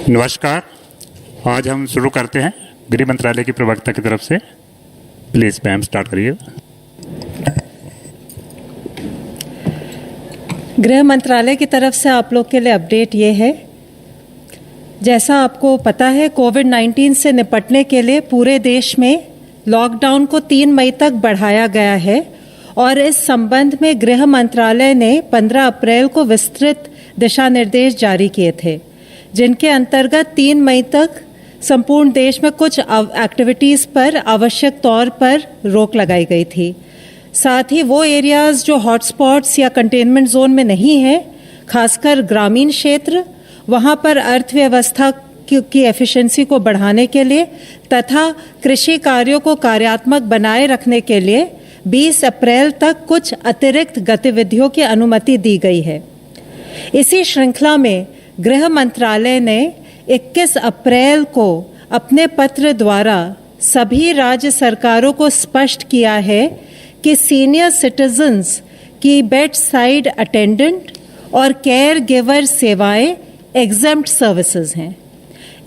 नमस्कार। आज हम शुरू करते हैं गृह मंत्रालय की प्रवक्ता की तरफ से। प्लीज़ मैम स्टार्ट करिए। गृह मंत्रालय की तरफ से आप लोग के लिए अपडेट ये है, जैसा आपको पता है कोविड-19 से निपटने के लिए पूरे देश में लॉकडाउन को 3 मई तक बढ़ाया गया है और इस संबंध में गृह मंत्रालय ने 15 अप्रैल को विस्तृत दिशा निर्देश जारी किए थे, जिनके अंतर्गत 3 मई तक संपूर्ण देश में कुछ एक्टिविटीज़ पर आवश्यक तौर पर रोक लगाई गई थी। साथ ही वो एरियाज़ जो हॉटस्पॉट्स या कंटेनमेंट जोन में नहीं है, खासकर ग्रामीण क्षेत्र, वहाँ पर अर्थव्यवस्था की एफिशिएंसी को बढ़ाने के लिए तथा कृषि कार्यों को कार्यात्मक बनाए रखने के लिए 20 अप्रैल तक कुछ अतिरिक्त गतिविधियों की अनुमति दी गई है। इसी श्रृंखला में गृह मंत्रालय ने 21 अप्रैल को अपने पत्र द्वारा सभी राज्य सरकारों को स्पष्ट किया है कि सीनियर सिटीजन्स की बेड साइड अटेंडेंट और केयर गिवर सेवाएं एग्जम्प्ट सर्विसेज हैं।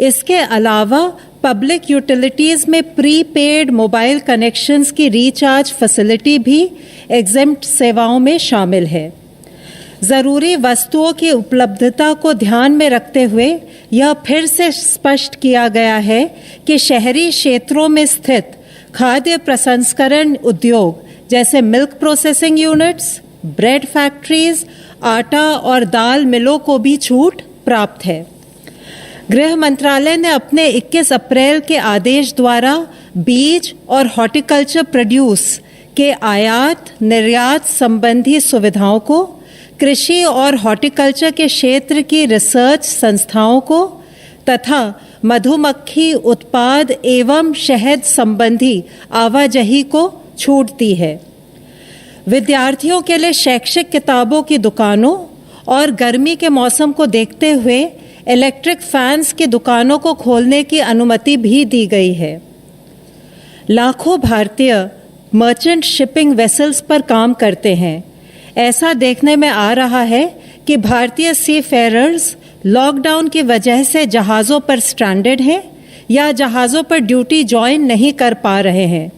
इसके अलावा पब्लिक यूटिलिटीज़ में प्रीपेड मोबाइल कनेक्शंस की रिचार्ज फैसिलिटी भी एग्जम्प्ट सेवाओं में शामिल है। ज़रूरी वस्तुओं की उपलब्धता को ध्यान में रखते हुए यह फिर से स्पष्ट किया गया है कि शहरी क्षेत्रों में स्थित खाद्य प्रसंस्करण उद्योग जैसे milk processing units, bread factories, आटा और दाल मिलों को भी छूट प्राप्त है। गृह मंत्रालय ने अपने 21 अप्रैल के आदेश द्वारा बीज और हॉर्टिकल्चर प्रोड्यूस के आयात निर्यात संबंधी सुविधाओं को, कृषि और हॉर्टिकल्चर के क्षेत्र की रिसर्च संस्थाओं को तथा मधुमक्खी उत्पाद एवं शहद संबंधी आवाजाही को छूट दी है। विद्यार्थियों के लिए शैक्षिक किताबों की दुकानों और गर्मी के मौसम को देखते हुए इलेक्ट्रिक फैंस की दुकानों को खोलने की अनुमति भी दी गई है। लाखों भारतीय मर्चेंट शिपिंग वेसल्स पर काम करते हैं। ऐसा देखने में आ रहा है कि भारतीय सी फेरर्स लॉकडाउन की वजह से जहाज़ों पर स्ट्रैंडेड हैं या जहाज़ों पर ड्यूटी ज्वाइन नहीं कर पा रहे हैं।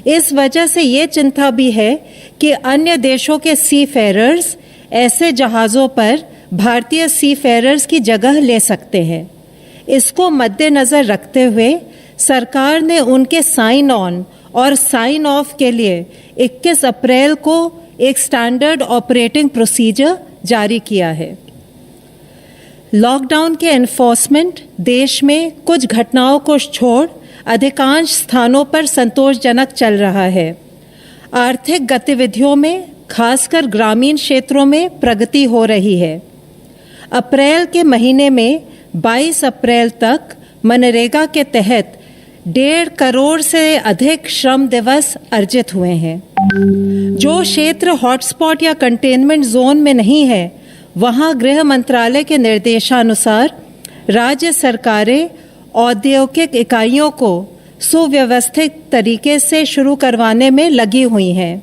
इस वजह से ये चिंता भी है कि अन्य देशों के सी फेरर्स ऐसे जहाज़ों पर भारतीय सी फेरर्स की जगह ले सकते हैं। इसको मद्देनज़र रखते हुए सरकार ने उनके साइन ऑन और साइन ऑफ के लिए 21 अप्रैल को एक स्टैंडर्ड ऑपरेटिंग प्रोसीजर जारी किया है। लॉकडाउन के एनफोर्समेंट देश में कुछ घटनाओं को छोड़ अधिकांश स्थानों पर संतोषजनक चल रहा है। आर्थिक गतिविधियों में खासकर ग्रामीण क्षेत्रों में प्रगति हो रही है। अप्रैल के महीने में 22 अप्रैल तक मनरेगा के तहत 1.5 करोड़ से अधिक श्रम दिवस अर्जित हुए हैं। जो क्षेत्र हॉटस्पॉट या कंटेनमेंट जोन में नहीं है, वहां गृह मंत्रालय के निर्देशानुसार राज्य सरकारें औद्योगिक इकाइयों को सुव्यवस्थित तरीके से शुरू करवाने में लगी हुई हैं।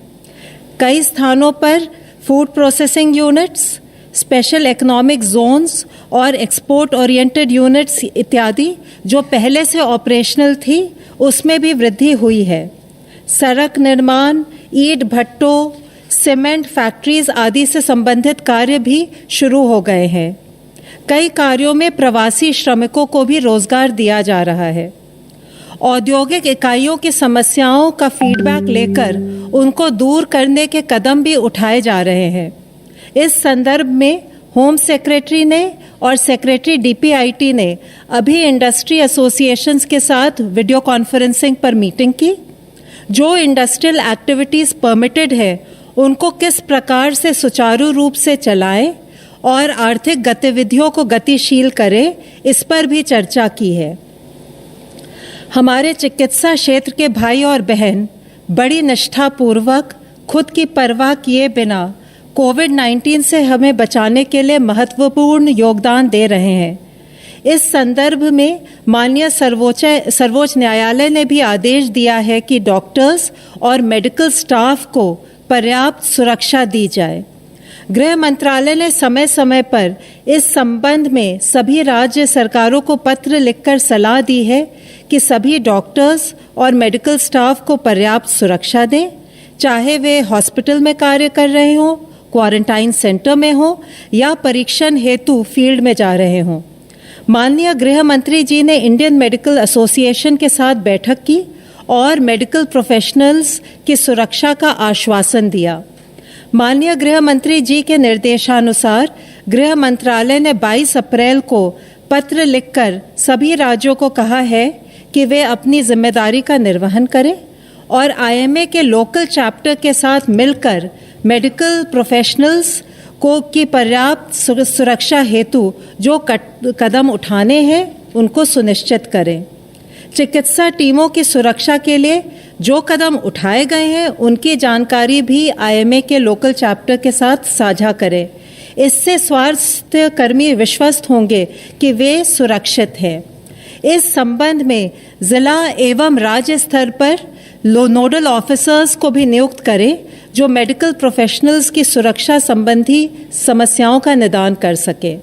कई स्थानों पर food processing units, special economic zones और एक्सपोर्ट ओरिएंटेड यूनिट्स इत्यादि जो पहले से ऑपरेशनल थी, उसमें भी वृद्धि हुई है। सड़क निर्माण, ईंट भट्टों, सीमेंट फैक्ट्रीज आदि से संबंधित कार्य भी शुरू हो गए हैं। कई कार्यों में प्रवासी श्रमिकों को भी रोजगार दिया जा रहा है। औद्योगिक इकाइयों की समस्याओं का फीडबैक लेकर उनको दूर करने के कदम भी उठाए जा रहे हैं। इस संदर्भ में होम सेक्रेटरी ने और सेक्रेटरी डीपीआईटी ने अभी इंडस्ट्री एसोसिएशंस के साथ वीडियो कॉन्फ्रेंसिंग पर मीटिंग की। जो इंडस्ट्रियल एक्टिविटीज़ परमिटेड है, उनको किस प्रकार से सुचारू रूप से चलाएं और आर्थिक गतिविधियों को गतिशील करें, इस पर भी चर्चा की है। हमारे चिकित्सा क्षेत्र के भाई और बहन बड़ी निष्ठापूर्वक खुद की परवाह किए बिना कोविड-19 से हमें बचाने के लिए महत्वपूर्ण योगदान दे रहे हैं। इस संदर्भ में माननीय सर्वोच्च न्यायालय ने भी आदेश दिया है कि डॉक्टर्स और मेडिकल स्टाफ को पर्याप्त सुरक्षा दी जाए। गृह मंत्रालय ने समय समय पर इस संबंध में सभी राज्य सरकारों को पत्र लिखकर सलाह दी है कि सभी डॉक्टर्स और मेडिकल स्टाफ को पर्याप्त सुरक्षा दें, चाहे वे हॉस्पिटल में कार्य कर रहे हों, क्वारंटाइन सेंटर में हों या परीक्षण हेतु फील्ड में जा रहे हों। माननीय गृह मंत्री जी ने इंडियन मेडिकल एसोसिएशन के साथ बैठक की और मेडिकल प्रोफेशनल्स की सुरक्षा का आश्वासन दिया। माननीय गृह मंत्री जी के निर्देशानुसार गृह मंत्रालय ने 22 अप्रैल को पत्र लिखकर सभी राज्यों को कहा है कि वे अपनी जिम्मेदारी का निर्वहन करें और आईएमए के लोकल चैप्टर के साथ मिलकर मेडिकल प्रोफेशनल्स को की पर्याप्त सुरक्षा हेतु जो कदम उठाने हैं उनको सुनिश्चित करें। चिकित्सा टीमों की सुरक्षा के लिए जो कदम उठाए गए हैं उनकी जानकारी भी आईएमए के लोकल चैप्टर के साथ साझा करें। इससे स्वास्थ्य कर्मी विश्वस्त होंगे कि वे सुरक्षित हैं। इस संबंध में जिला एवं राज्य स्तर पर नोडल ऑफिसर्स को भी नियुक्त करें जो मेडिकल प्रोफेशनल्स की सुरक्षा संबंधी समस्याओं का निदान कर सके।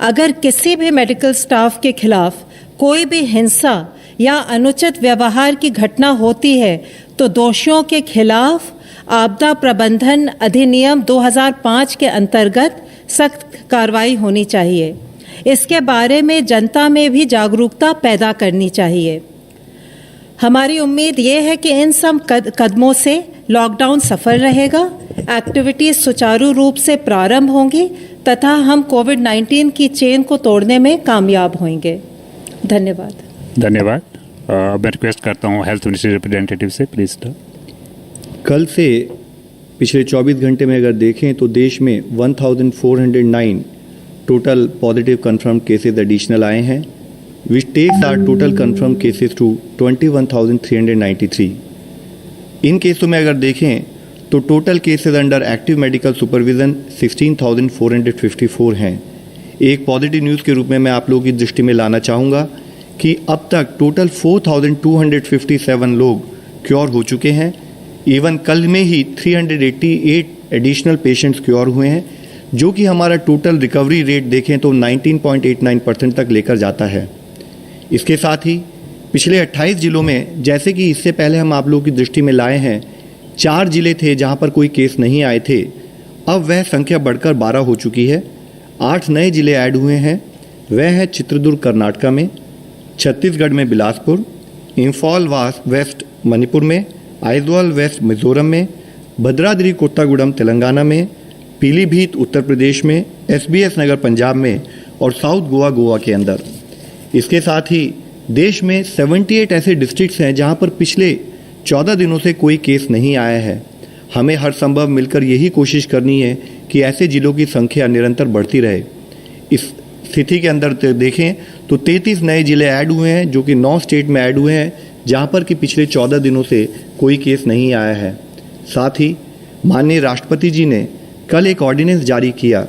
अगर किसी भी मेडिकल स्टाफ के खिलाफ कोई भी हिंसा या अनुचित व्यवहार की घटना होती है तो दोषियों के खिलाफ आपदा प्रबंधन अधिनियम 2005 के अंतर्गत सख्त कार्रवाई होनी चाहिए। इसके बारे में जनता में भी जागरूकता पैदा करनी चाहिए। हमारी उम्मीद ये है कि इन सब कदमों से लॉकडाउन सफल रहेगा, एक्टिविटीज सुचारू रूप से प्रारंभ होंगी तथा हम कोविड-19 की चेन को तोड़ने में कामयाब होंगे। धन्यवाद। धन्यवाद। मैं रिक्वेस्ट करता हूँ हेल्थ मिनिस्ट्री रिप्रेजेंटेटिव से, प्लीज। कल से पिछले 24 घंटे में अगर देखें तो देश में 1409 total positive confirm cases additional आए हैं, which takes our total confirm cases to 21,393। इन केसों में अगर देखें तो total cases under active medical supervision 16,454 हैं। एक पॉजिटिव न्यूज़ के रूप में मैं आप लोगों की दृष्टि में लाना चाहूँगा कि अब तक टोटल 4,257 लोग क्योर हो चुके हैं। इवन कल में ही 388 एडिशनल पेशेंट्स क्योर हुए हैं, जो कि हमारा टोटल रिकवरी रेट देखें तो 19.89% तक लेकर जाता है। इसके साथ ही पिछले 28 जिलों में, जैसे कि इससे पहले हम आप लोगों की दृष्टि में लाए हैं, 4 जिले थे जहां पर कोई केस नहीं आए थे, अब वह संख्या बढ़कर 12 हो चुकी है। 8 नए जिले ऐड हुए हैं, वह है चित्रदुर्ग कर्नाटका में, छत्तीसगढ़ में बिलासपुर, इम्फॉल वेस्ट मणिपुर में, आइजवाल वेस्ट मिजोरम में, भद्राद्री कोत्तागुड़म तेलंगाना में, पीलीभीत उत्तर प्रदेश में, SBS नगर पंजाब में और साउथ गोवा के अंदर। इसके साथ ही देश में 78 ऐसे डिस्ट्रिक्ट्स हैं जहां पर पिछले 14 दिनों से कोई केस नहीं आया है। हमें हर संभव मिलकर यही कोशिश करनी है कि ऐसे जिलों की संख्या निरंतर बढ़ती रहे। इस स्थिति के अंदर देखें तो 33 नए जिले ऐड हुए हैं, जो कि 9 स्टेट में ऐड हुए हैं जहां पर कि पिछले 14 दिनों से कोई केस नहीं आया है। साथ ही माननीय राष्ट्रपति जी ने कल एक ऑर्डिनेंस जारी किया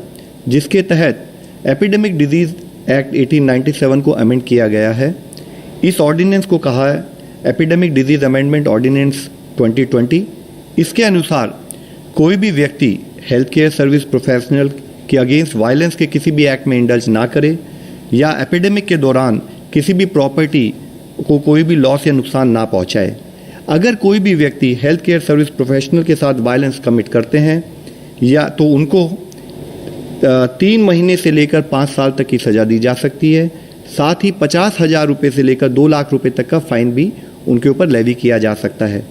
जिसके तहत एपिडेमिक डिजीज एक्ट 1897 को अमेंड किया गया है। इस ऑर्डिनेंस को कहा है एपिडेमिक डिजीज अमेंडमेंट ऑर्डिनेंस 2020। इसके अनुसार कोई भी व्यक्ति हेल्थ केयर सर्विस प्रोफेशनल के अगेंस्ट वायलेंस के किसी भी एक्ट में इंडल्ज ना करे या एपिडेमिक के दौरान किसी भी प्रॉपर्टी को कोई भी लॉस या नुकसान ना पहुंचाए। अगर कोई भी व्यक्ति हेल्थ केयर सर्विस प्रोफेशनल के साथ वायलेंस कमिट करते हैं या तो उनको 3 महीने से लेकर 5 साल तक की सज़ा दी जा सकती है। साथ ही 50,000 रुपये से लेकर 2 लाख रुपये तक का फाइन भी उनके ऊपर लेवी किया जा सकता है।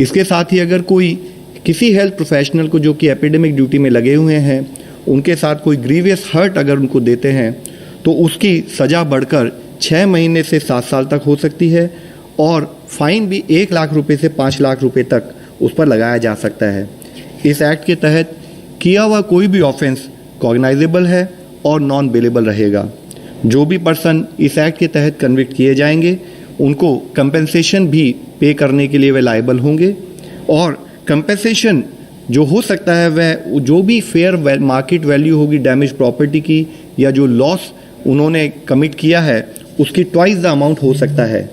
इसके साथ ही अगर कोई किसी हेल्थ प्रोफेशनल को जो कि एपिडेमिक ड्यूटी में लगे हुए हैं उनके साथ कोई ग्रीवियस हर्ट अगर उनको देते हैं तो उसकी सज़ा बढ़कर 6 महीने से 7 साल तक हो सकती है और फाइन भी 1 लाख रुपये से 5 लाख रुपये तक उस पर लगाया जा सकता है। इस एक्ट के तहत किया हुआ कोई भी ऑफेंस कॉग्नाइजेबल है और नॉन बेलेबल रहेगा। जो भी पर्सन इस एक्ट के तहत कन्विक्ट किए जाएंगे उनको कंपेंसेशन भी पे करने के लिए वे लायबल होंगे और कंपेंसेशन जो हो सकता है वह जो भी फेयर मार्केट वैल्यू होगी डैमेज प्रॉपर्टी की या जो लॉस उन्होंने कमिट किया है उसकी ट्वाइस द अमाउंट हो सकता है।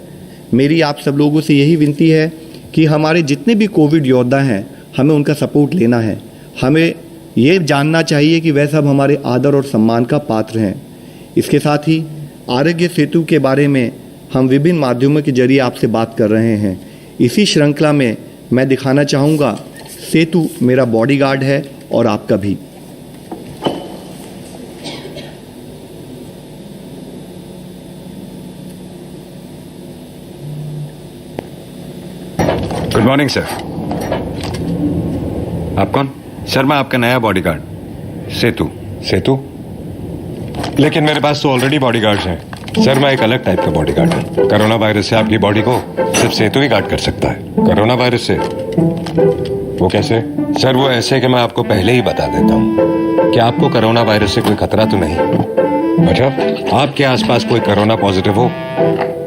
मेरी आप सब लोगों से यही विनती है कि हमारे जितने भी कोविड योद्धा हैं हमें उनका सपोर्ट लेना है। हमें ये जानना चाहिए कि वह सब हमारे आदर और सम्मान का पात्र हैं। इसके साथ ही आरोग्य सेतु के बारे में हम विभिन्न माध्यमों के जरिए आपसे बात कर रहे हैं। इसी श्रृंखला में मैं दिखाना चाहूँगा, सेतु मेरा बॉडीगार्ड है और आपका भी। Good morning sir. आप कौन? सर मैं आपका नया बॉडीगार्ड सेतु। सेतु? लेकिन मेरे पास तो ऑलरेडी बॉडीगार्ड्स हैं। सर मैं एक अलग टाइप का बॉडीगार्ड हूँ। कोरोना वायरस से आपकी बॉडी को सिर्फ सेतु ही गार्ड कर सकता है। कोरोना वायरस से? वो कैसे? सर वो ऐसे कि मैं आपको पहले ही बता देता हूँ कि आपको कोरोना वायरस से कोई खतरा तो नहीं। अच्छा, आपके आसपास कोई कोरोना पॉजिटिव हो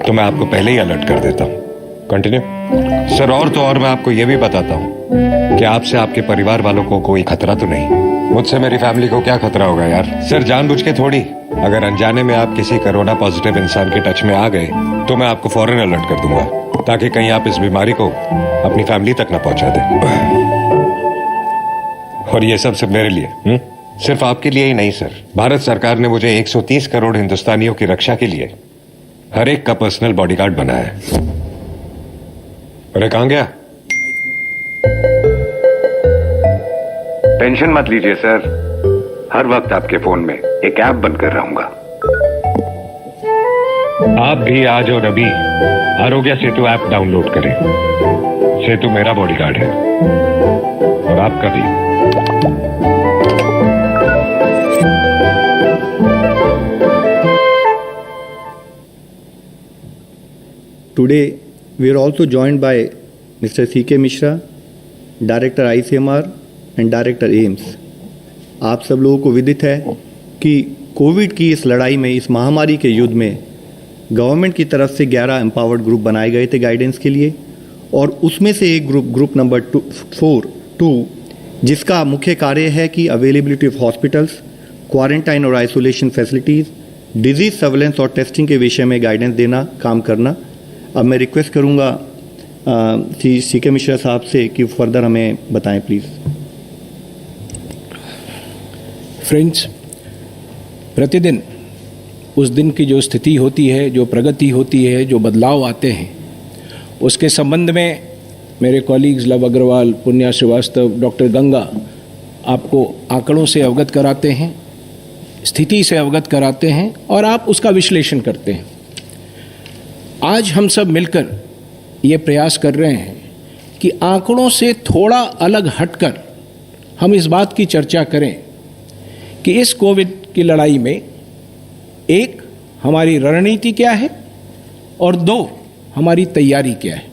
तो मैं आपको पहले ही अलर्ट कर देता हूँ। Continue sir. और तो और मैं आपको यह भी बताता हूँ कि आपसे आपके परिवार वालों को कोई खतरा तो नहीं। मुझसे मेरी फैमिली को क्या खतरा होगा यार? सर जानबूझ के थोड़ी। अगर अनजाने में आप किसी कोरोना पॉजिटिव इंसान के टच में आ गए तो मैं आपको फौरन अलर्ट कर दूंगा, ताकि कहीं आप इस बीमारी को अपनी फैमिली तक ना पहुंचा दें। और ये सब सिर्फ मेरे लिए, सिर्फ आपके लिए ही नहीं सर। भारत सरकार ने मुझे 130 करोड़ हिंदुस्तानियों की रक्षा के लिए हर एक का पर्सनल बॉडीगार्ड बनाया है। अरे कहां गया? टेंशन मत लीजिए सर, हर वक्त आपके फोन में एक ऐप बनकर रहूंगा। आप भी आज और अभी आरोग्य सेतु ऐप डाउनलोड करें। सेतु मेरा बॉडीगार्ड है और आपका भी। Today, we are also joined by Mr. C.K. Mishra, Director ICMR and Director AIMS. आप सब लोगों को विदित है कि कोविड की इस लड़ाई में, इस महामारी के युद्ध में गवर्नमेंट की तरफ से 11 एम्पावर्ड ग्रुप बनाए गए थे गाइडेंस के लिए, और उसमें से एक ग्रुप नंबर 2 जिसका मुख्य कार्य है कि अवेलेबिलिटी ऑफ हॉस्पिटल्स, क्वारंटाइन और आइसोलेशन फैसिलिटीज़, डिजीज सर्वेलेंस और टेस्टिंग के विषय में गाइडेंस देना, काम करना। अब मैं रिक्वेस्ट करूंगा सी.के. मिश्रा साहब से कि फर्दर हमें बताएं प्लीज़। फ्रेंड्स, प्रतिदिन उस दिन की जो स्थिति होती है, जो प्रगति होती है, जो बदलाव आते हैं, उसके संबंध में मेरे कॉलीग्स लव अग्रवाल, पुण्या श्रीवास्तव, डॉक्टर गंगा आपको आंकड़ों से अवगत कराते हैं, स्थिति से अवगत कराते हैं और आप उसका विश्लेषण करते हैं। आज हम सब मिलकर ये प्रयास कर रहे हैं कि आंकड़ों से थोड़ा अलग हटकर हम इस बात की चर्चा करें कि इस कोविड की लड़ाई में एक, हमारी रणनीति क्या है और दो, हमारी तैयारी क्या है।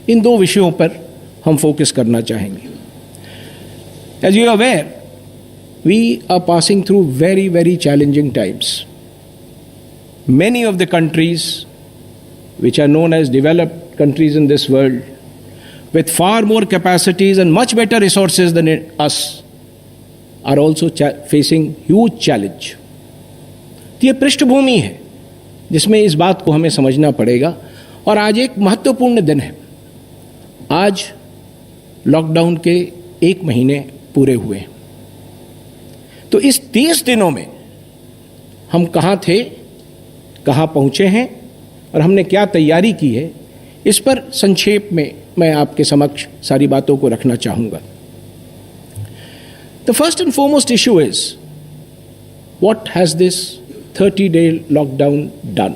इन दो विषयों पर हम फोकस करना चाहेंगे। As you are aware, we are passing through very very challenging times. Many of the countries which are known as developed countries in this world, with far more capacities and much better resources than us, are also facing huge challenge. तो ये पृष्ठभूमि है जिसमें इस बात को हमें समझना पड़ेगा। और आज एक महत्वपूर्ण दिन है। आज लॉकडाउन के 1 महीने पूरे हुए। तो इस 30 दिनों में हम कहाँ थे, कहाँ पहुँचे हैं और हमने क्या तैयारी की है, इस पर संक्षेप में मैं आपके समक्ष सारी बातों को रखना चाहूँगा। The first and foremost issue is what has this 30-day lockdown done.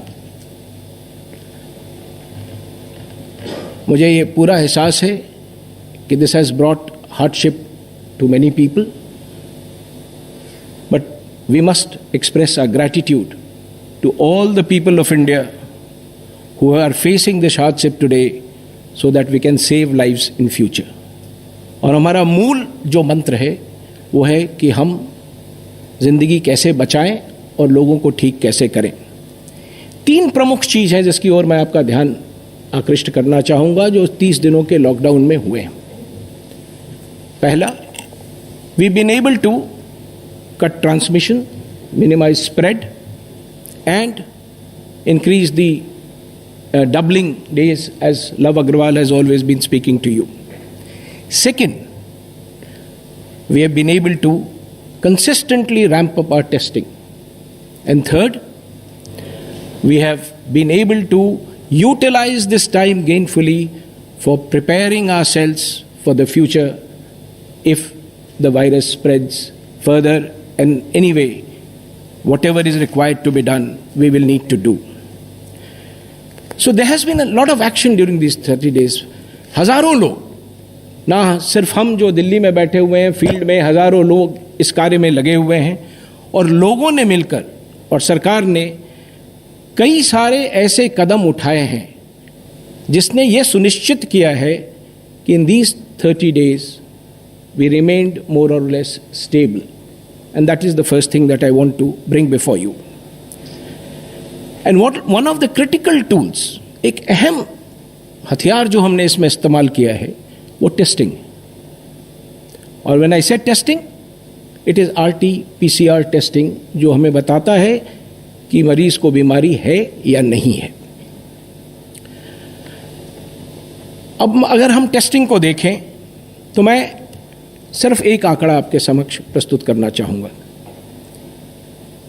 मुझे ये पूरा एहसास है कि this has brought hardship to many people, but we must express our gratitude to all the people of India who are facing this hardship today so that we can save lives in future. और हमारा मूल जो मंत्र है वो है कि हम जिंदगी कैसे बचाएं और लोगों को ठीक कैसे करें। 3 प्रमुख चीज़ है जिसकी ओर मैं आपका ध्यान आकृष्ट करना चाहूँगा जो 30 दिनों के लॉकडाउन में हुए हैं। पहला, we been able to cut transmission, minimise spread and increase the doubling days, as Love Agrawal has always been speaking to you. Second, we have been able to consistently ramp up our testing. And third, we have been able to utilize this time gainfully for preparing ourselves for the future if the virus spreads further. And anyway, whatever is required to be done, we will need to do. So there has been a lot of action during these 30 days. हजारों लोग, ना सिर्फ हम जो दिल्ली में बैठे हुए हैं, फील्ड में हजारों लोग इस कार्य में लगे हुए हैं, और लोगों ने मिलकर और सरकार ने कई सारे ऐसे कदम उठाए हैं जिसने ये सुनिश्चित किया है कि in these 30 days we remained more or less stable. And that is the first thing that I want to bring before you. And one of the critical tools, एक अहम हथियार जो हमने इसमें इस्तेमाल किया है, वो टेस्टिंग है. और when I say testing, it is RT-PCR testing, जो हमें बताता है कि मरीज को बीमारी है या नहीं है. अब अगर हम टेस्टिंग को देखें तो मैं सिर्फ एक आंकड़ा आपके समक्ष प्रस्तुत करना चाहूँगा.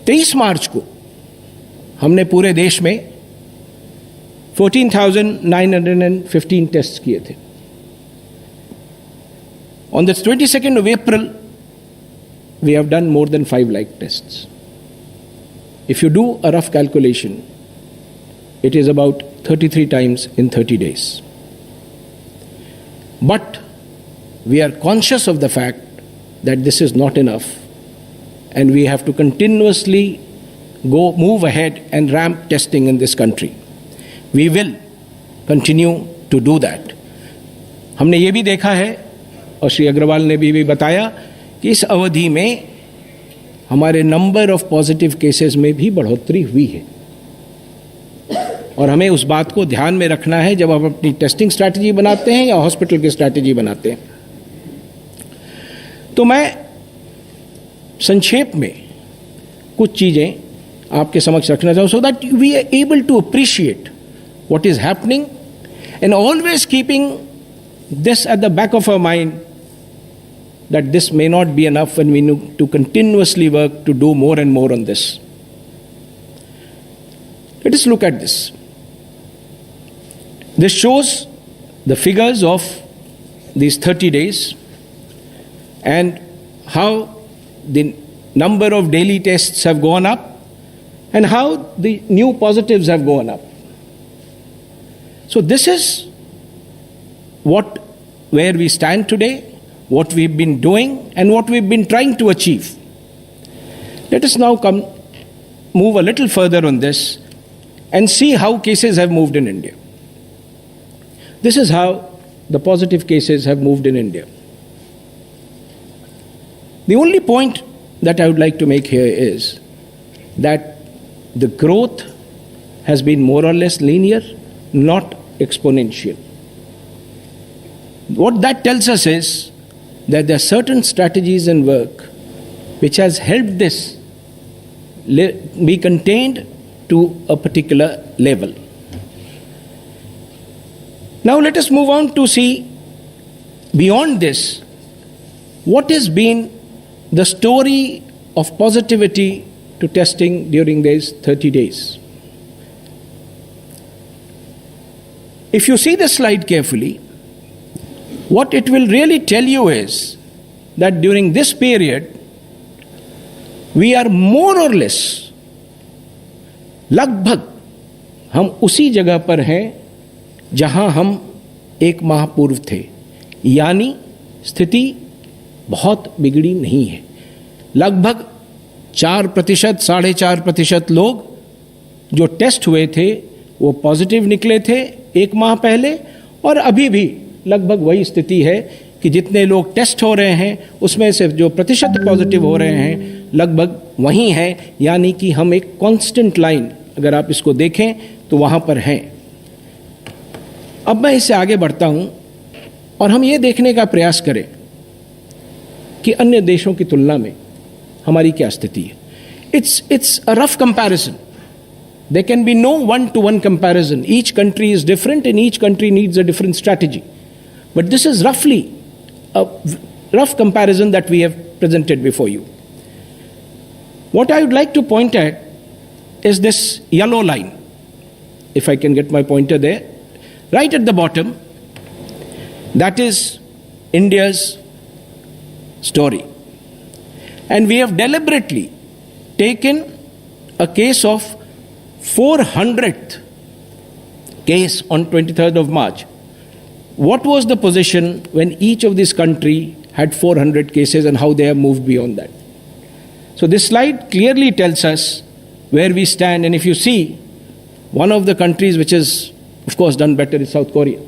23 मार्च को हमने पूरे देश में 14,915 टेस्ट किए थे. On the 22nd of April, we have done more than 5 lakh tests. If you do a rough calculation, it is about 33 times in 30 days. But we are conscious of the fact that this is not enough, and we have to continuously move ahead and ramp testing in this country. We will continue to do that. हमने ये भी देखा है, और श्री अग्रवाल ने भी बताया, कि इस अवधि में हमारे नंबर ऑफ पॉजिटिव केसेस में भी बढ़ोतरी हुई है. और हमें उस बात को ध्यान में रखना है जब हम अपनी टेस्टिंग स्ट्रैटेजी बनाते हैं या हॉस्पिटल की स्ट्रैटेजी बनाते हैं. तो मैं संक्षेप में कुछ चीज़ें आपके समक्ष रखना चाहूँ, so that we are able to appreciate what is happening, and always keeping this at the back of our mind, that this may not be enough and we need to continuously work to do more and more on this. Let us look at this. This shows the figures of these 30 days and how the number of daily tests have gone up and how the new positives have gone up. So this is where we stand today, what we've been doing, and what we've been trying to achieve. Let us now move a little further on this and see how cases have moved in India. This is how the positive cases have moved in India. The only point that I would like to make here is that the growth has been more or less linear, not exponential. What that tells us is that there are certain strategies and work which has helped this be contained to a particular level. Now let us move on to see beyond this what has been the story of positivity to testing during these 30 days. If you see the slide carefully, what it will really tell you is that during this period, we are more or less, लगभग हम उसी जगह पर हैं जहां हम एक माह पूर्व थे. यानी स्थिति बहुत बिगड़ी नहीं है. लगभग 4%, 4.5% लोग जो टेस्ट हुए थे वो पॉजिटिव निकले थे एक माह पहले, और अभी भी लगभग वही स्थिति है कि जितने लोग टेस्ट हो रहे हैं उसमें से जो प्रतिशत पॉजिटिव हो रहे हैं लगभग वही हैं. यानी कि हम एक कांस्टेंट लाइन, अगर आप इसको देखें तो वहाँ पर हैं. अब मैं इससे आगे बढ़ता हूँ और हम ये देखने का प्रयास करें कि अन्य देशों की तुलना में हमारी क्या स्थिति है. It's a rough comparison. There can be no one-to-one comparison. Each country is different and each country needs a different strategy. But this is roughly a rough comparison that we have presented before you. What I would like to point at is this yellow line, if I can get my pointer there, right at the bottom. That is India's story. And we have deliberately taken a case of 400th case on 23rd of March. What was the position when each of these countries had 400 cases and how they have moved beyond that? So this slide clearly tells us where we stand. And if you see, one of the countries which has, of course, done better is South Korea.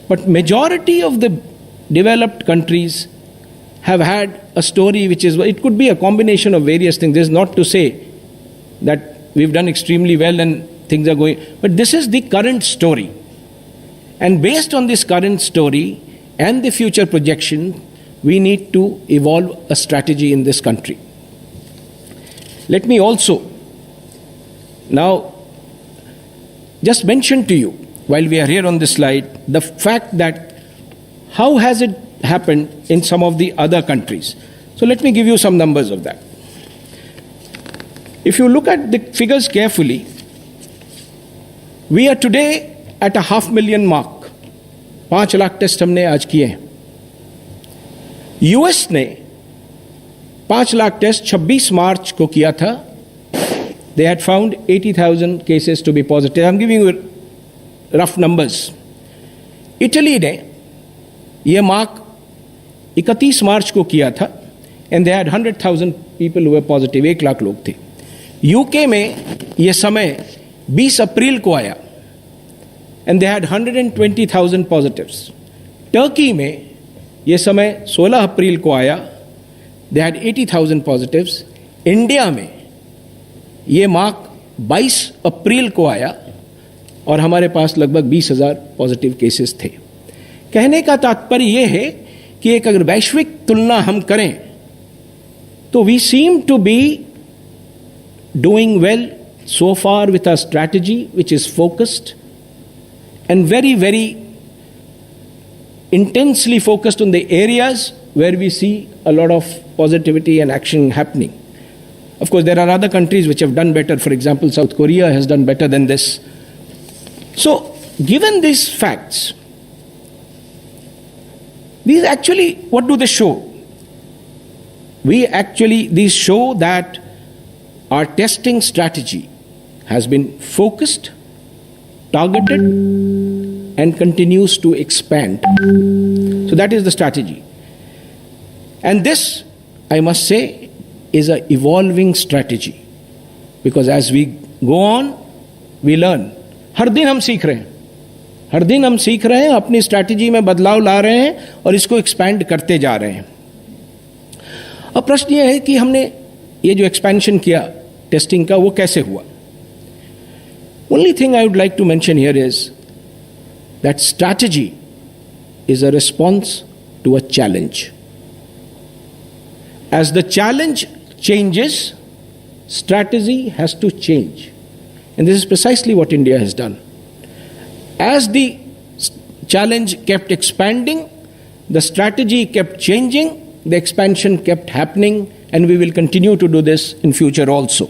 But majority of the developed countries have had a story which is, it could be a combination of various things. This is not to say that we've done extremely well and things are going, but this is the current story. And based on this current story and the future projection, we need to evolve a strategy in this country. Let me also now just mention to you, while we are here on this slide, the fact that how has it happened in some of the other countries. So let me give you some numbers of that. If you look at the figures carefully, we are today at a 500,000 mark. 5 lakh test हमने आज किए हैं. US ने 5 lakh test 26 मार्च को किया था. They had found 80,000 cases to be positive. I'm giving you rough numbers. Italy ने ये मार्क 31 मार्च को किया था and they had 100,000 people who were positive. 1 lakh लोग थे. यूके में ये समय 20 अप्रैल को आया and they had 120,000 positives. Turkey में ये समय 16 अप्रैल को आया, they had 80,000 positives. इंडिया में ये मार्क 22 अप्रैल को आया और हमारे पास लगभग 20,000 पॉजिटिव केसेस थे. कहने का तात्पर्य ये है कि एक अगर वैश्विक तुलना हम करें तो we seem to be doing well so far with our strategy which is focused and very, very intensely focused on the areas where we see a lot of positivity and action happening. Of course, there are other countries which have done better. For example, South Korea has done better than this. So, given these facts, these actually, what do they show? These show that our testing strategy has been focused, targeted, and continues to expand. So that is the strategy. And this, I must say, is an evolving strategy. Because as we go on, we learn. हर दिन हम सीख रहे हैं. हर दिन हम सीख रहे हैं, अपनी स्ट्रैटेजी में बदलाव ला रहे हैं और इसको एक्सपैंड करते जा रहे हैं. अब प्रश्न यह है कि हमने ये जो एक्सपेंशन किया टेस्टिंग का, वो कैसे हुआ? Only thing I would like to mention here is that strategy is a response to a challenge. As the challenge changes, strategy has to change. And this is precisely what India has done. As the challenge kept expanding, the strategy kept changing, the expansion kept happening, and we will continue to do this in future also.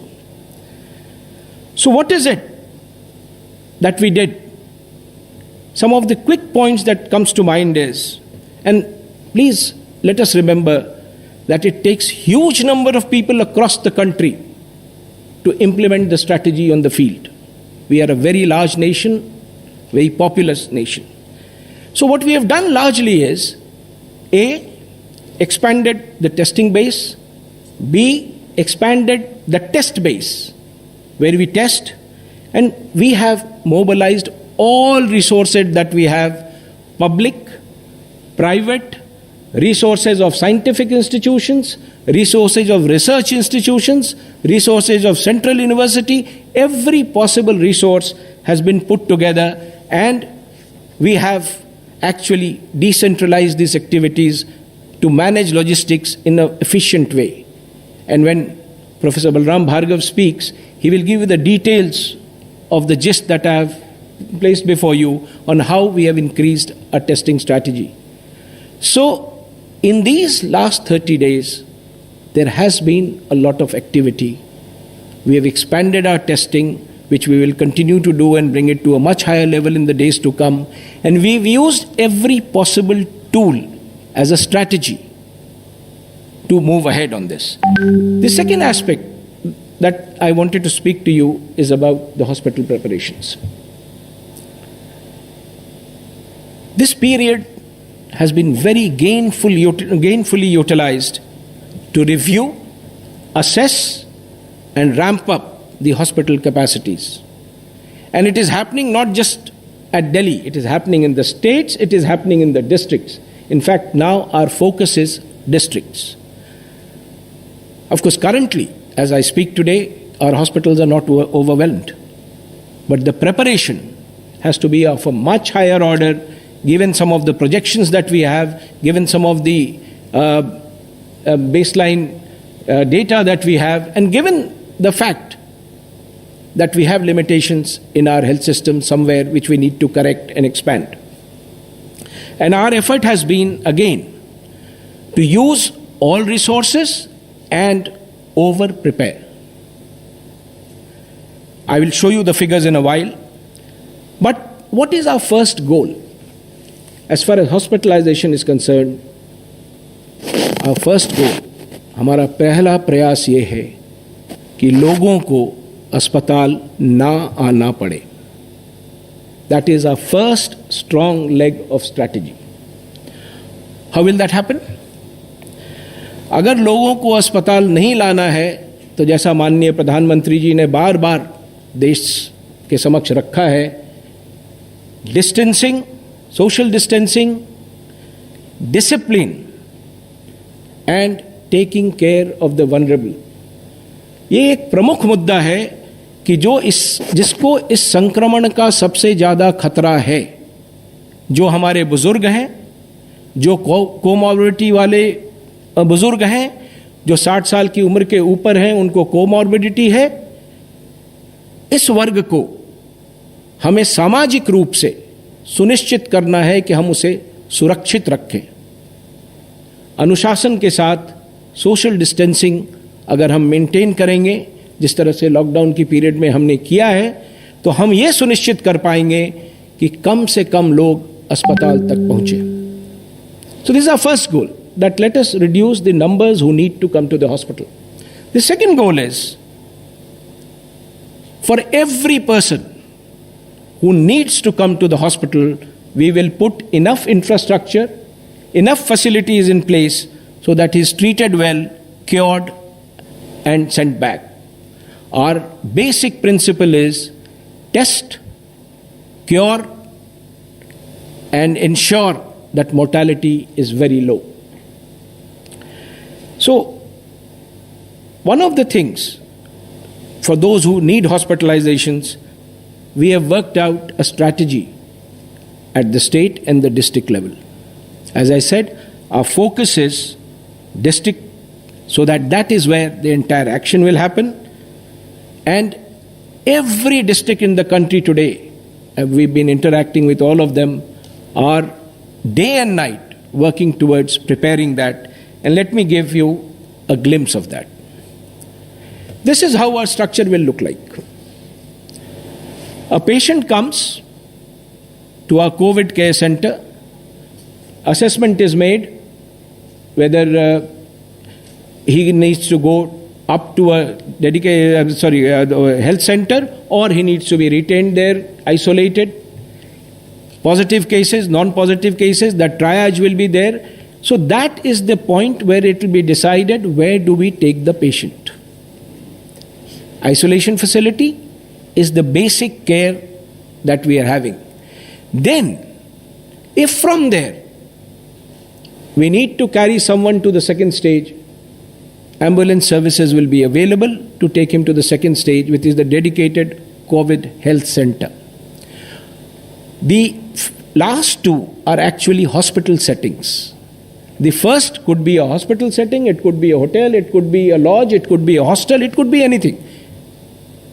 So what is it that we did? Some of the quick points that comes to mind is, and please let us remember that it takes huge number of people across the country to implement the strategy on the field. We are a very large nation, very populous nation. So what we have done largely is, A, expanded the testing base, B, expanded the test base, where we test, and we have mobilized all resources that we have, public, private, resources of scientific institutions, resources of research institutions, resources of central university. Every possible resource has been put together, and we have actually decentralized these activities to manage logistics in an efficient way. And when Professor Balram Bhargav speaks, he will give you the details of the gist that I have placed before you on how we have increased our testing strategy. So, in these last 30 days, there has been a lot of activity. We have expanded our testing, which we will continue to do and bring it to a much higher level in the days to come. And we've used every possible tool as a strategy to move ahead on this. The second aspect that I wanted to speak to you is about the hospital preparations. This period has been very gainfully utilized to review, assess, and ramp up the hospital capacities. And it is happening not just at Delhi, it is happening in the states, it is happening in the districts. In fact, now our focus is districts. Of course, currently, as I speak today, our hospitals are not overwhelmed. But the preparation has to be of a much higher order, given some of the projections that we have, given some of the baseline data that we have, and given the fact that we have limitations in our health system somewhere which we need to correct and expand. And our effort has been, again, to use all resources and over-prepare. I will show you the figures in a while. But what is our first goal? As far as hospitalization is concerned, our first goal, हमारा पहला प्रयास ये है कि लोगों को अस्पताल ना आना पड़े. That is our first strong leg of strategy. How will that happen? अगर लोगों को अस्पताल नहीं लाना है तो जैसा माननीय प्रधानमंत्री जी ने बार बार देश के समक्ष रखा है, distancing, social distancing, discipline and taking care of the vulnerable, ये एक प्रमुख मुद्दा है कि जिसको इस संक्रमण का सबसे ज़्यादा खतरा है, जो हमारे बुजुर्ग हैं, जो कोमॉर्बिडिटी वाले बुजुर्ग हैं, जो 60 साल की उम्र के ऊपर हैं, उनको कोमॉर्बिडिटी है, इस वर्ग को हमें सामाजिक रूप से सुनिश्चित करना है कि हम उसे सुरक्षित रखें. अनुशासन के साथ सोशल डिस्टेंसिंग अगर हम मेंटेन करेंगे, जिस तरह से लॉकडाउन की पीरियड में हमने किया है, तो हम ये सुनिश्चित कर पाएंगे कि कम से कम लोग अस्पताल तक पहुंचे. So this is our first goal, that let us reduce the numbers who need to come to the hospital. The second goal is, for every person who needs to come to the hospital, we will put enough infrastructure, enough facilities in place so that he is treated well, cured, and sent back. Our basic principle is test, cure, and ensure that mortality is very low. So, one of the things for those who need hospitalizations, we have worked out a strategy at the state and the district level. As I said, our focus is district, so that is where the entire action will happen. And every district in the country today, we've been interacting with all of them, are day and night working towards preparing that. And let me give you a glimpse of that. This is how our structure will look like. A patient comes to our COVID care center, assessment is made whether he needs to go up to a dedicated, health center, or he needs to be retained there, isolated. Positive cases, non-positive cases, that triage will be there. So that is the point where it will be decided, where do we take the patient. Isolation facility is the basic care that we are having. Then, if from there we need to carry someone to the second stage, ambulance services will be available to take him to the second stage, which is the dedicated COVID health center. The last two are actually hospital settings. The first could be a hospital setting, it could be a hotel, it could be a lodge, it could be a hostel, it could be anything.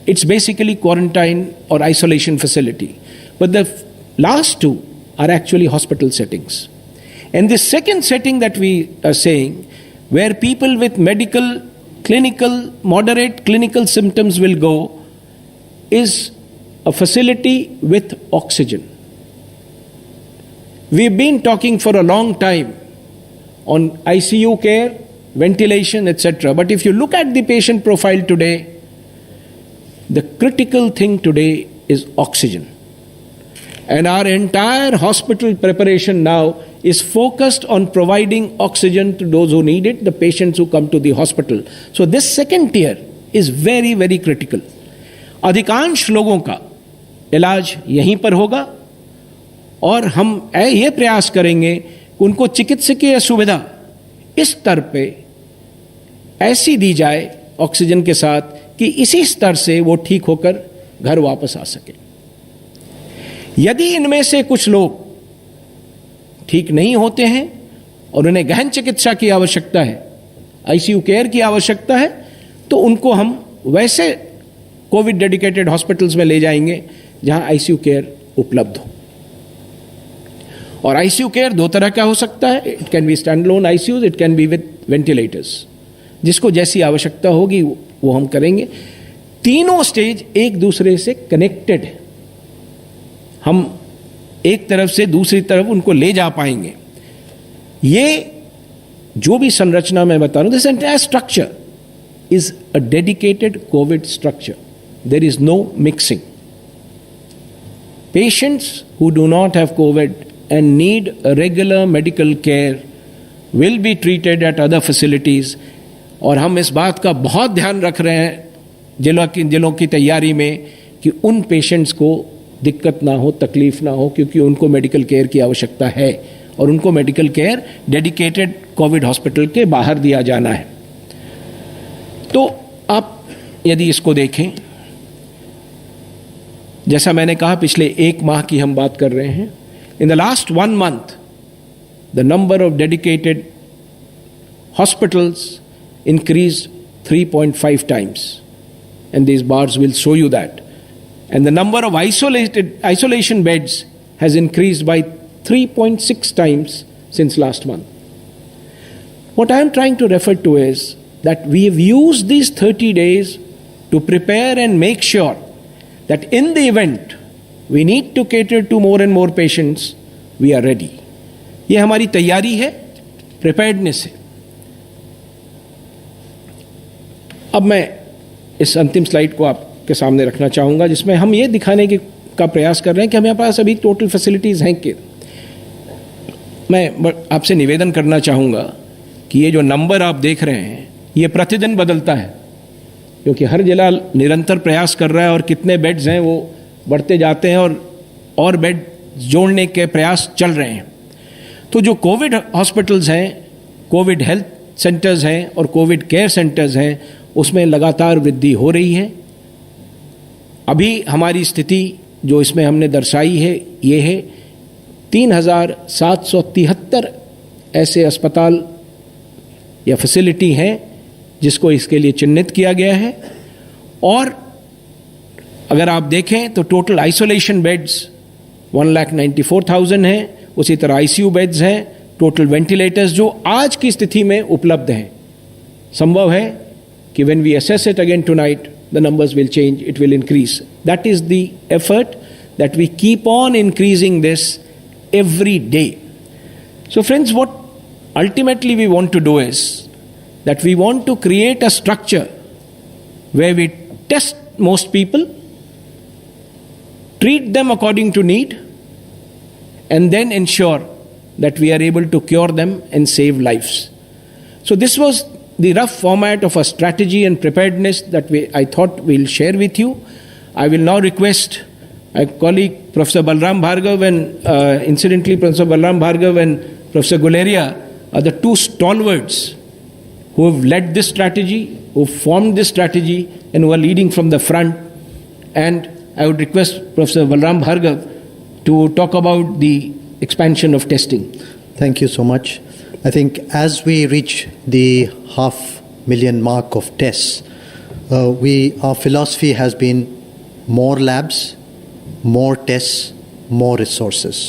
It's basically quarantine or isolation facility. But the last two are actually hospital settings. And the second setting that we are saying, where people with medical, clinical, moderate clinical symptoms will go is a facility with oxygen. We've been talking for a long time on ICU care, ventilation, etc. But if you look at the patient profile today, the critical thing today is oxygen. And our entire hospital preparation now is focused on providing oxygen to those who need it, the patients who come to the hospital. So this second tier is very, very critical. अधिकांश लोगों का इलाज यहीं पर होगा और हम ये प्रयास करेंगे कि उनको चिकित्सकीय सुविधा इस स्तर पे ऐसी दी जाए ऑक्सीजन के साथ कि इसी स्तर से वो ठीक होकर घर वापस आ सके। यदि इनमें से कुछ लोग ठीक नहीं होते हैं और उन्हें गहन चिकित्सा की आवश्यकता है, आईसीयू केयर की आवश्यकता है, तो उनको हम वैसे कोविड डेडिकेटेड हॉस्पिटल्स में ले जाएंगे जहां आईसीयू केयर उपलब्ध हो। और आईसीयू केयर दो तरह का हो सकता है, it can be stand alone ICUs, it can be with ventilators. जिसको जैसी आवश्यकता होगी वो हम करेंगे। तीनों स्टेज एक दूसरे से कनेक्टेड है, हम एक तरफ से दूसरी तरफ उनको ले जा पाएंगे। ये जो भी संरचना मैं बता रहा हूं, this entire structure is a dedicated Covid structure, there is no mixing. Patients who do not have Covid and need a regular medical care will be treated at other facilities। और हम इस बात का बहुत ध्यान रख रहे हैं जिलों की तैयारी में कि उन पेशेंट्स को दिक्कत ना हो, तकलीफ ना हो, क्योंकि उनको मेडिकल केयर की आवश्यकता है और उनको medical care dedicated Covid hospital के बाहर दिया जाना है। तो आप यदि इसको देखें, जैसा मैंने कहा पिछले एक माह की हम बात कर रहे हैं, in the last 1 month, the number of dedicated hospitals increased 3.5 times. And these bars will show you that. And the number of isolation beds has increased by 3.6 times since last month. What I am trying to refer to is that we have used these 30 days to prepare and make sure that in the event we need to cater to more and more patients, we are ready. ये हमारी तैयारी है, preparedness है। अब मैं इस अंतिम slide को आपके सामने रखना चाहूँगा, जिसमें हम ये दिखाने का प्रयास कर रहे हैं कि हमारे पास अभी टोटल फैसिलिटीज़ हैं कि मैं आपसे निवेदन करना चाहूँगा कि ये जो नंबर आप देख रहे हैं ये प्रतिदिन बदलता है, क्योंकि हर जिला निरंतर प्रयास कर रहा है और कितने बेड्स हैं वो बढ़ते जाते हैं और बेड जोड़ने के प्रयास चल रहे हैं। तो जो कोविड हॉस्पिटल्स हैं, कोविड हेल्थ सेंटर्स हैं और कोविड केयर सेंटर्स हैं, उसमें लगातार वृद्धि हो रही है। अभी हमारी स्थिति जो इसमें हमने दर्शाई है ये है 3773 ऐसे अस्पताल या फैसिलिटी हैं जिसको इसके लिए चिन्हित किया गया है। और अगर आप देखें तो टोटल आइसोलेशन बेड्स 1,94,000 हैं, उसी तरह आईसीयू बेड्स हैं, टोटल वेंटिलेटर्स जो आज की स्थिति में उपलब्ध हैं। संभव है कि when we assess it again tonight the numbers will change, it will increase. That is the effort that we keep on increasing this every day. So friends, what ultimately we want to do is that we want to create a structure where we test most people, treat them according to need, and then ensure that we are able to cure them and save lives. So this was the rough format of a strategy and preparedness that I thought we'll share with you. I will now request my colleague Professor Balram Bhargav, and incidentally Professor Balram Bhargav and Professor Guleria are the two stalwarts who have led this strategy, who formed this strategy, and who are leading from the front. And I would request Professor Balram Bhargav to talk about the expansion of testing. Thank you so much. I think as we reach the 500,000 mark of tests, our philosophy has been more labs, more tests, more resources.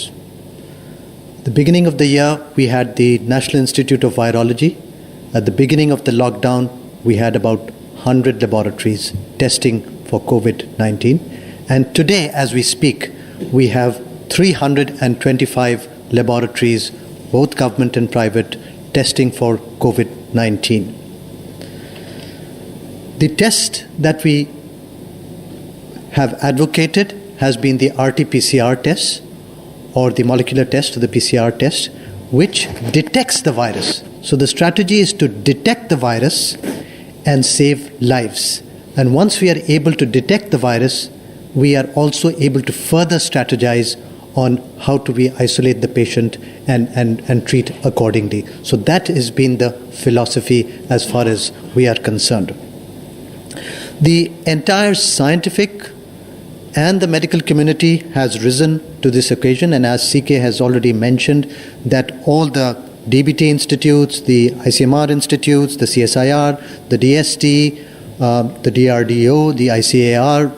At the beginning of the year, we had the National Institute of Virology At the beginning of the lockdown, we had about 100 laboratories testing for COVID-19. And today, as we speak, we have 325 laboratories, both government and private, testing for COVID-19. The test that we have advocated has been the RT-PCR test, or the molecular test or the PCR test, which detects the virus. So the strategy is to detect the virus and save lives. And once we are able to detect the virus, we are also able to further strategize on how to isolate the patient and treat accordingly. So that has been the philosophy as far as we are concerned. The entire scientific and the medical community has risen to this occasion, and as CK has already mentioned, that all the DBT institutes, the ICMR institutes, the CSIR, the DST, the DRDO, the ICAR,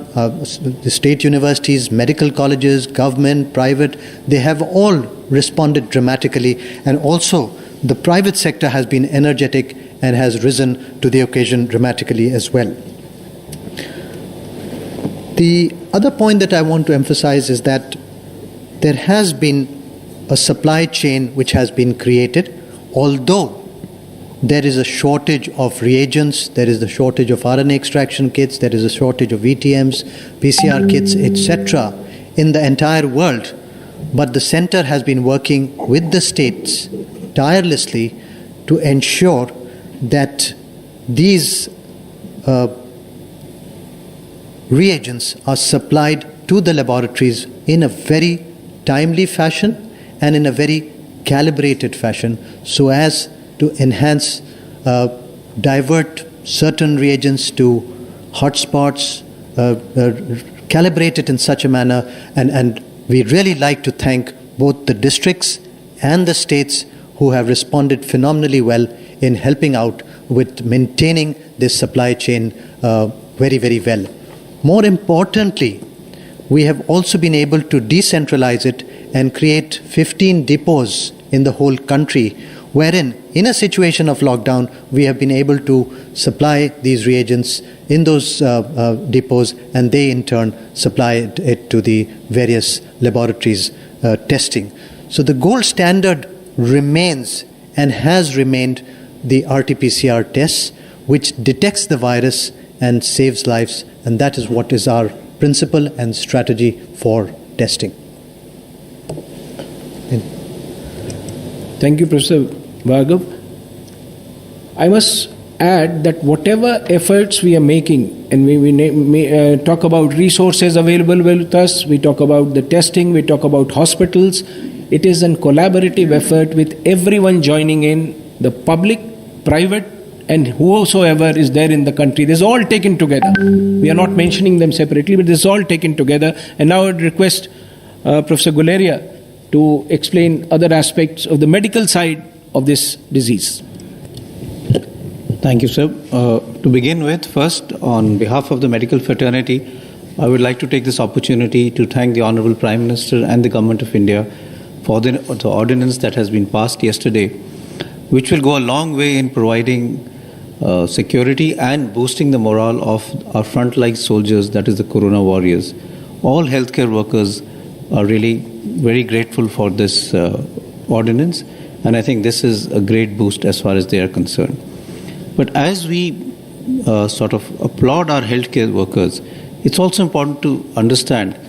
the state universities, medical colleges, government, private, they have all responded dramatically, and also the private sector has been energetic and has risen to the occasion dramatically as well. The other point that I want to emphasize is that there has been a supply chain which has been created, although there is a shortage of reagents, there is a shortage of RNA extraction kits, there is a shortage of VTMs, PCR kits, etc. in the entire world. But the center has been working with the states tirelessly to ensure that these reagents are supplied to the laboratories in a very timely fashion and in a very calibrated fashion, so as to enhance, divert certain reagents to hotspots, calibrate it in such a manner, and we really like to thank both the districts and the states who have responded phenomenally well in helping out with maintaining this supply chain very, very well. More importantly, we have also been able to decentralize it and create 15 depots in the whole country, wherein, in a situation of lockdown, we have been able to supply these reagents in those depots, and they in turn supply it to the various laboratories testing. So the gold standard remains and has remained the RT-PCR test, which detects the virus and saves lives, and that is what is our principle and strategy for testing. Thank you, Professor Bhargav. I must add that whatever efforts we are making, and we talk about resources available with us, we talk about the testing, we talk about hospitals, it is a collaborative effort with everyone joining in, the public, private, and whosoever is there in the country. This is all taken together. We are not mentioning them separately, but this is all taken together. And now I would request Professor Guleria to explain other aspects of the medical side of this disease. Thank you, sir. To begin with, first, on behalf of the medical fraternity, I would like to take this opportunity to thank the Honorable Prime Minister and the Government of India for the ordinance that has been passed yesterday, which will go a long way in providing security and boosting the morale of our frontline soldiers, that is the Corona warriors. All healthcare workers are really very grateful for this ordinance, and I think this is a great boost as far as they are concerned. But as we sort of applaud our healthcare workers, it's also important to understand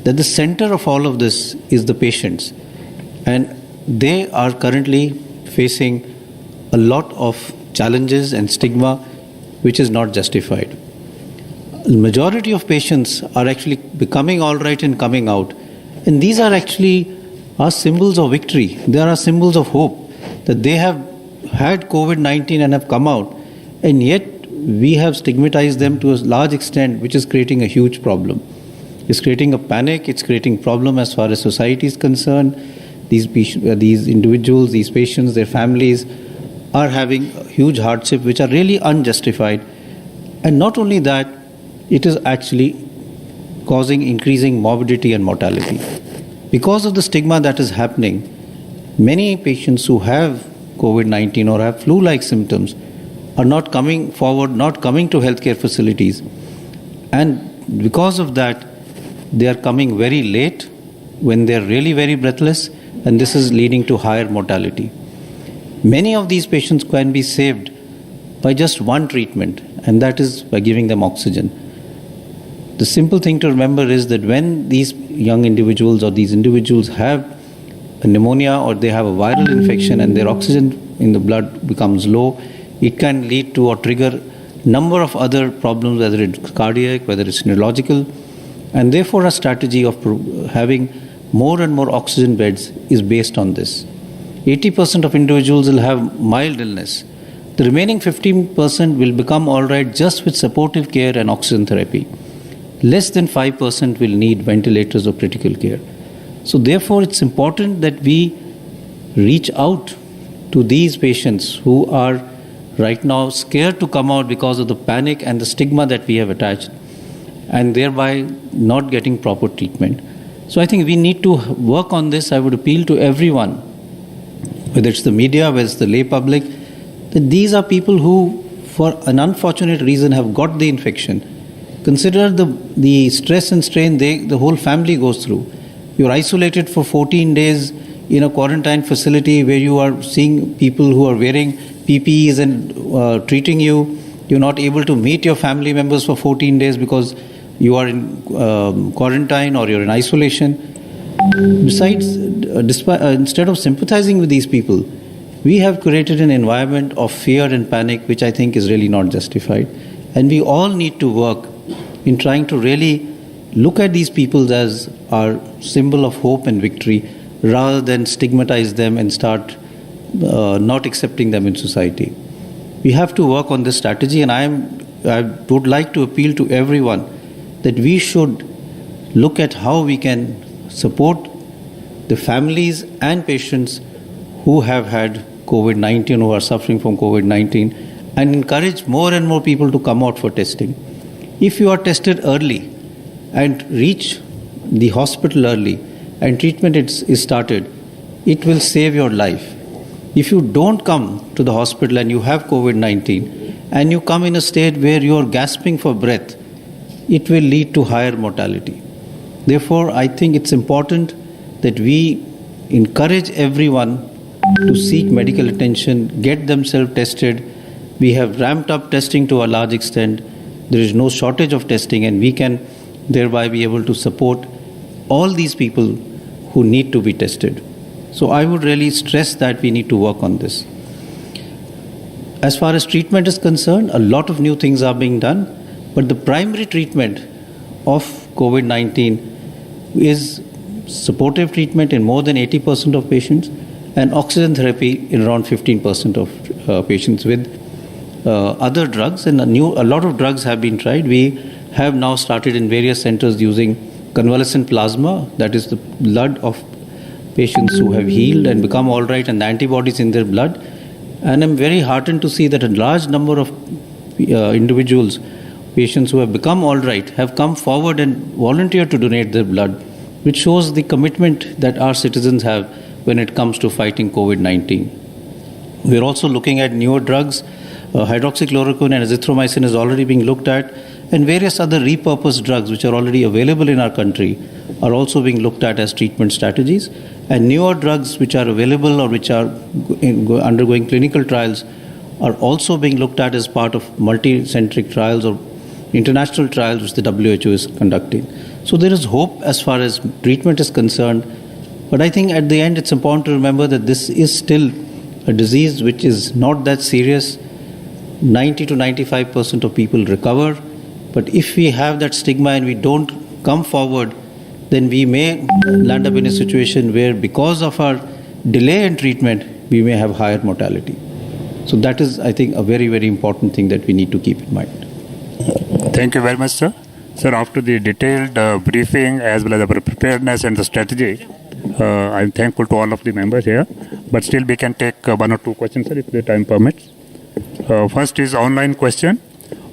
that the center of all of this is the patients, and they are currently facing a lot of challenges and stigma which is not justified. The majority of patients are actually becoming all right and coming out, and these are actually our symbols of victory. They are our symbols of hope that they have had COVID-19 and have come out, and yet we have stigmatized them to a large extent, which is creating a huge problem. It's creating a panic, it's creating problem as far as society is concerned. These individuals, these patients, their families are having huge hardship which are really unjustified. And not only that, it is actually causing increasing morbidity and mortality. Because of the stigma that is happening, many patients who have COVID-19 or have flu-like symptoms are not coming forward, not coming to healthcare facilities. And because of that, they are coming very late when they are really very breathless, and this is leading to higher mortality. Many of these patients can be saved by just one treatment, and that is by giving them oxygen. The simple thing to remember is that when these young individuals or these individuals have a pneumonia or they have a viral infection and their oxygen in the blood becomes low, it can lead to or trigger number of other problems, whether it's cardiac, whether it's neurological, and therefore a strategy of having more and more oxygen beds is based on this. 80% of individuals will have mild illness. The remaining 15% will become all right just with supportive care and oxygen therapy. Less than 5% will need ventilators or critical care. So therefore it's important that we reach out to these patients who are right now scared to come out because of the panic and the stigma that we have attached, and thereby not getting proper treatment. So I think we need to work on this. I would appeal to everyone, whether it's the media, whether it's the lay public, that these are people who, for an unfortunate reason, have got the infection. Consider the stress and strain the whole family goes through. You're isolated for 14 days in a quarantine facility where you are seeing people who are wearing PPEs and treating you. You're not able to meet your family members for 14 days because you are in quarantine or you're in isolation. Besides, instead of sympathizing with these people, we have created an environment of fear and panic which I think is really not justified. And we all need to work in trying to really look at these people as our symbol of hope and victory rather than stigmatize them and start not accepting them in society. We have to work on this strategy, and I would like to appeal to everyone that we should look at how we can support the families and patients who have had COVID-19, who are suffering from COVID-19, and encourage more and more people to come out for testing. If you are tested early and reach the hospital early and treatment is started, it will save your life. If you don't come to the hospital and you have COVID-19 and you come in a state where you are gasping for breath, it will lead to higher mortality. Therefore, I think it's important that we encourage everyone to seek medical attention, get themselves tested. We have ramped up testing to a large extent. There is no shortage of testing, and we can thereby be able to support all these people who need to be tested. So I would really stress that we need to work on this. As far as treatment is concerned, a lot of new things are being done, but the primary treatment of COVID-19 is supportive treatment in more than 80% of patients and oxygen therapy in around 15% of patients with other drugs. And a lot of drugs have been tried. We have now started in various centers using convalescent plasma, that is the blood of patients who have healed and become all right, and the antibodies in their blood. And I'm very heartened to see that a large number of individuals, patients who have become all right, have come forward and volunteered to donate their blood, which shows the commitment that our citizens have when it comes to fighting COVID-19. We're also looking at newer drugs. Hydroxychloroquine and azithromycin is already being looked at, and various other repurposed drugs which are already available in our country are also being looked at as treatment strategies. And newer drugs which are available or which are undergoing clinical trials are also being looked at as part of multi-centric trials or international trials which the WHO is conducting. So there is hope as far as treatment is concerned, but I think at the end it's important to remember that this is still a disease which is not that serious. 90 to 95% of people recover, but if we have that stigma and we don't come forward, then we may land up in a situation where because of our delay in treatment, we may have higher mortality. So that is, I think, a very, very important thing that we need to keep in mind. Thank you very much, sir. Sir, after the detailed briefing as well as our preparedness and the strategy, I'm thankful to all of the members here. But still, we can take one or two questions, sir, if the time permits. First is online question.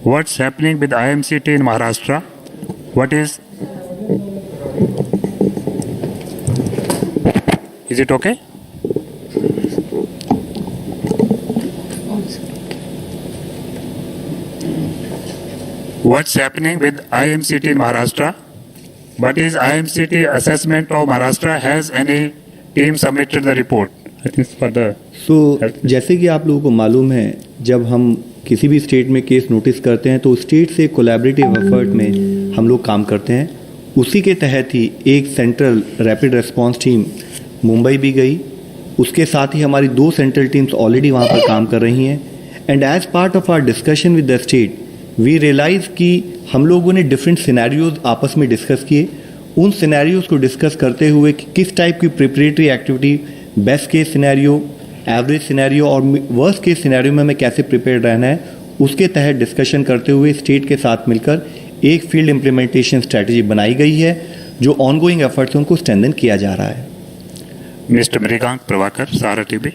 What's happening with IMCT in Maharashtra? What is it okay? what's happening with IMCT in Maharashtra? What is IMCT assessment of Maharashtra? Has any team submitted the report? I think for the जैसे कि आप लोगों को मालूम है, जब हम किसी भी स्टेट में केस नोटिस करते हैं तो स्टेट से कोलैबोरेटिव एफर्ट में हम लोग काम करते हैं। उसी के तहत ही एक central rapid response team Mumbai भी गई, उसके साथ ही हमारी 2 सेंट्रल टीम्स ऑलरेडी वहाँ पर काम कर रही हैं। And as part of our discussion with the state we realise कि हम लोगों ने डिफरेंट सिनेरियोज आपस में डिस्कस किए। उन सिनेरियोज को डिस्कस करते हुए कि किस टाइप की preparatory activity, best case scenario, average scenario और वर्स्ट केस सिनेरियो में हमें कैसे प्रिपेयर रहना है, उसके तहत डिस्कशन करते हुए स्टेट के साथ मिलकर एक फील्ड इम्प्लीमेंटेशन स्ट्रैटेजी बनाई गई है जो ऑनगोइंग एफर्ट्स उनको स्ट्रेंथन किया जा रहा है। मिस्टर मृगांक प्रभाकर, सहारा टीवी।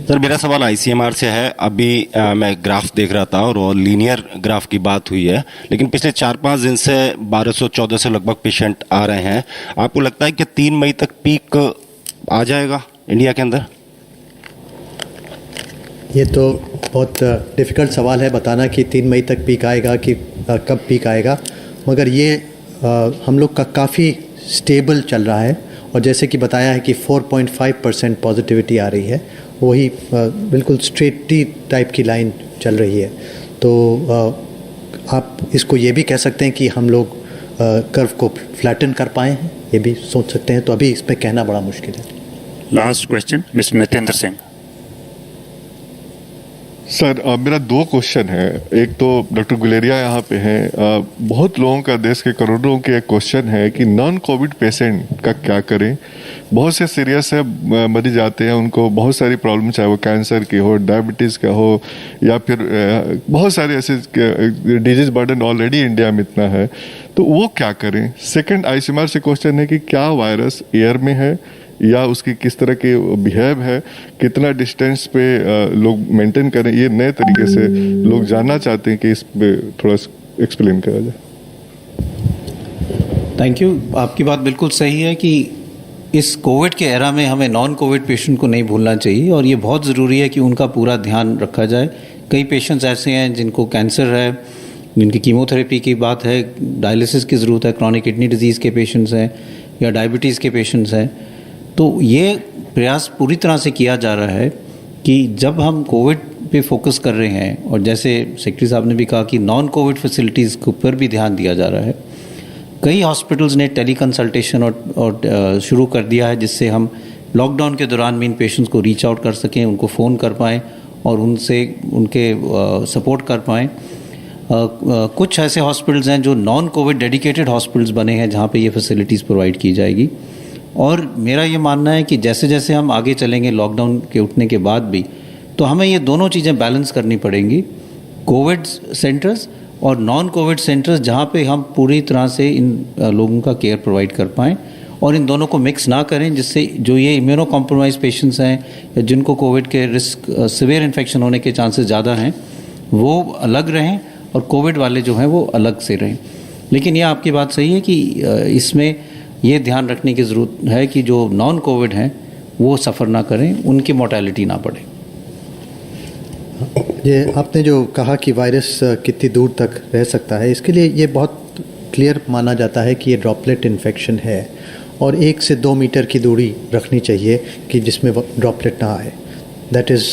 सर, मेरा सवाल आईसीएमआर से है। अभी मैं ग्राफ देख रहा था और वो लीनियर ग्राफ की बात हुई है, लेकिन पिछले 4-5 दिन से 1214 लगभग पेशेंट आ रहे हैं। आपको लगता है कि 3 मई तक पीक आ जाएगा इंडिया के अंदर? ये तो बहुत डिफ़िकल्ट सवाल है बताना कि 3 मई तक पीक आएगा कि कब पीक आएगा, मगर ये हम लोग का काफ़ी स्टेबल चल रहा है। और जैसे कि बताया है कि 4.5% पॉजिटिविटी आ रही है, वही बिल्कुल स्ट्रेट टी टाइप की लाइन चल रही है। तो आप इसको ये भी कह सकते हैं कि हम लोग कर्व को फ्लैटन कर पाए हैं, ये भी सोच सकते हैं। तो अभी इसमें कहना बड़ा मुश्किल है। Last question mister Nitendra Singh. Sir, मेरा 2 क्वेश्चन है। एक तो डॉक्टर गुलेरिया यहाँ पे हैं। बहुत लोगों का, देश के करोड़ों के एक क्वेश्चन है कि नॉन कोविड पेशेंट का क्या करें। बहुत से सीरियस है, मरीज जाते हैं, उनको बहुत सारी प्रॉब्लम, चाहे वो कैंसर की हो, डायबिटीज़ का हो, या फिर बहुत सारे ऐसे डिजीज बर्डन ऑलरेडी इंडिया में इतना है, तो वो क्या करें। सेकेंड, आईसीएमआर से क्वेश्चन है कि क्या वायरस एयर में है या उसकी किस तरह के बिहेव है, कितना डिस्टेंस पे लोग मेंटेन करें, ये नए तरीके से लोग जानना चाहते हैं कि इस पे थोड़ा एक्सप्लेन करा जाए। Thank you. आपकी बात बिल्कुल सही है कि इस कोविड के एरा में हमें नॉन कोविड पेशेंट को नहीं भूलना चाहिए और ये बहुत ज़रूरी है कि उनका पूरा ध्यान रखा जाए। कई पेशेंट्स ऐसे हैं जिनको कैंसर है, जिनकी कीमोथेरेपी की बात है, डायलिसिस की ज़रूरत है, क्रॉनिक किडनी डिजीज़ के पेशेंट्स हैं या डायबिटीज़ के पेशेंट्स हैं। तो ये प्रयास पूरी तरह से किया जा रहा है कि जब हम कोविड पे फोकस कर रहे हैं, और जैसे सेक्रेटरी साहब ने भी कहा कि नॉन कोविड फैसिलिटीज़ के ऊपर भी ध्यान दिया जा रहा है। कई हॉस्पिटल्स ने टेली कंसल्टेशन और शुरू कर दिया है, जिससे हम लॉकडाउन के दौरान भी इन पेशेंट्स को रीच आउट कर सकें, उनको फ़ोन कर पाएँ और उनसे उनके सपोर्ट कर पाएँ। कुछ ऐसे हॉस्पिटल्स हैं जो नॉन कोविड डेडिकेटेड हॉस्पिटल्स बने हैं जहाँ पे ये फैसिलिटीज़ प्रोवाइड की जाएगी। और मेरा ये मानना है कि जैसे जैसे हम आगे चलेंगे लॉकडाउन के उठने के बाद भी, तो हमें ये दोनों चीज़ें बैलेंस करनी पड़ेंगी, कोविड सेंटर्स और नॉन कोविड सेंटर्स, जहाँ पे हम पूरी तरह से इन लोगों का केयर प्रोवाइड कर पाएँ और इन दोनों को मिक्स ना करें, जिससे जो ये इम्यूनो कॉम्प्रोमाइज पेशेंट्स हैं या जिनको कोविड के रिस्क सीवियर इन्फेक्शन होने के चांसेस ज़्यादा हैं, वो अलग रहें और कोविड वाले जो हैं वो अलग से रहें। लेकिन ये आपकी बात सही है कि इसमें ये ध्यान रखने की ज़रूरत है कि जो नॉन कोविड हैं वो सफ़र ना करें, उनकी मोर्टेलिटी ना बढ़े। ये आपने जो कहा कि वायरस कितनी दूर तक रह सकता है, इसके लिए ये बहुत क्लियर माना जाता है कि ये ड्रॉपलेट इन्फेक्शन है और 1 से 2 मीटर की दूरी रखनी चाहिए कि जिसमें ड्रॉपलेट ना आए। That is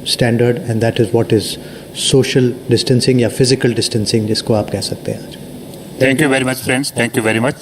standard and that is what is social distancing या फिजिकल डिस्टेंसिंग, जिसको आप कह सकते हैं आज। Thank you very much friends, thank you very much.